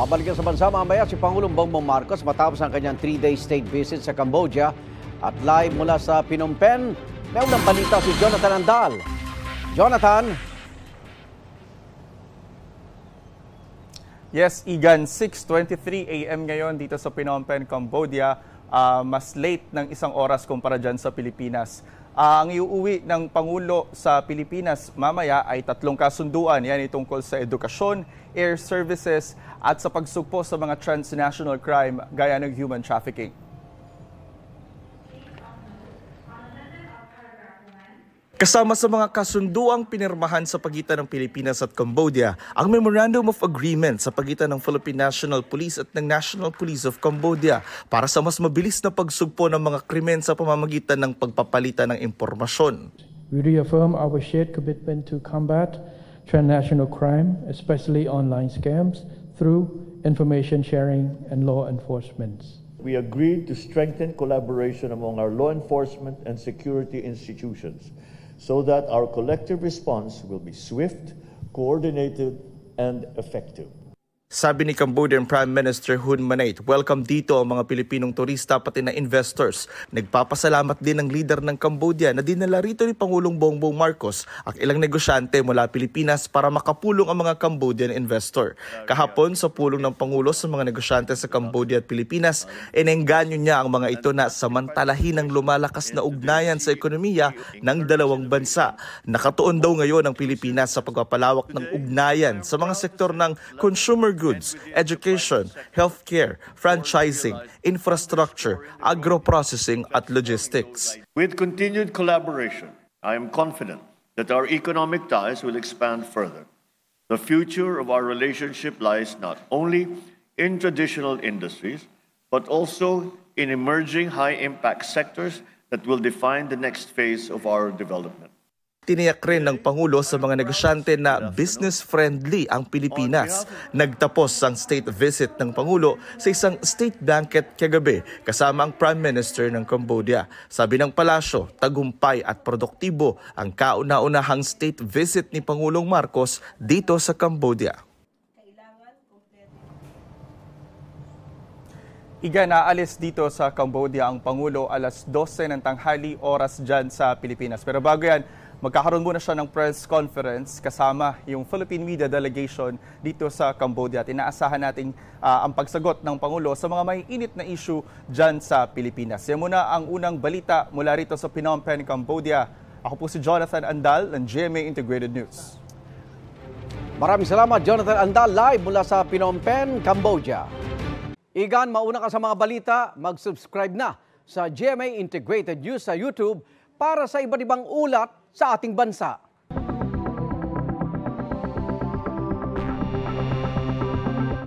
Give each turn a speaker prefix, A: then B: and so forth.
A: Babalikan sa bansa mamaya si Pangulong Bongbong Marcos matapos ang kanyang 3-day state visit sa Cambodia. At live mula sa Phnom Penh, may unang balita si Jonathan Andal. Jonathan?
B: Yes, Igan, 6:23 a.m. ngayon dito sa Phnom Penh, Cambodia. Mas late ng isang oras kumpara dyan sa Pilipinas. Ang iuuwi ng Pangulo sa Pilipinas mamaya ay 3 kasunduan. Yan ay tungkol sa edukasyon, air services at sa pagsugpo sa mga transnational crime gaya ng human trafficking. Kasama sa mga kasunduang pinirmahan sa pagitan ng Pilipinas at Cambodia, ang Memorandum of Agreement sa pagitan ng Philippine National Police at ng National Police of Cambodia para sa mas mabilis na pagsugpo ng mga krimen sa pamamagitan ng pagpapalitan ng impormasyon.
C: We reaffirm our shared commitment to combat transnational crime, especially online scams, through information sharing and law enforcement.
D: We agreed to strengthen collaboration among our law enforcement and security institutions, so that our collective response will be swift, coordinated, and effective.
B: Sabi ni Cambodian Prime Minister Hun Manet, welcome dito ang mga Pilipinong turista pati na investors. Nagpapasalamat din ang leader ng Cambodia na dinala rito ni Pangulong Bongbong Marcos ang ilang negosyante mula Pilipinas para makapulong ang mga Cambodian investor. Kahapon sa pulong ng Pangulo sa mga negosyante sa Cambodia at Pilipinas, inengganyo niya ang mga ito na samantalahin ang lumalakas na ugnayan sa ekonomiya ng dalawang bansa. Nakatuon daw ngayon ang Pilipinas sa pagpapalawak ng ugnayan sa mga sektor ng consumer goods, education, healthcare, franchising, infrastructure, agro-processing at logistics.
D: With continued collaboration, I am confident that our economic ties will expand further. The future of our relationship lies not only in traditional industries, but also in emerging high-impact sectors that will define the next phase of our development.
B: Tiniyak rin ng Pangulo sa mga negosyante na business-friendly ang Pilipinas. Nagtapos ang state visit ng Pangulo sa isang state banquet kagabi kasama ang Prime Minister ng Cambodia. Sabi ng palasyo, tagumpay at produktibo ang kauna-unahang state visit ni Pangulong Marcos dito sa Cambodia. Naalis dito sa Cambodia ang Pangulo alas 12 ng tanghali oras dyan sa Pilipinas. Pero bago yan, magkakaroon muna siya ng press conference kasama yung Philippine Media Delegation dito sa Cambodia. At inaasahan natin ang pagsagot ng Pangulo sa mga may init na issue dyan sa Pilipinas. Yan muna ang unang balita mula rito sa Phnom Penh, Cambodia. Ako po si Jonathan Andal ng GMA Integrated News.
A: Maraming salamat, Jonathan Andal, live mula sa Phnom Penh, Cambodia. Igan, mauna ka sa mga balita, mag-subscribe na sa GMA Integrated News sa YouTube para sa iba't ibang ulat sa ating bansa.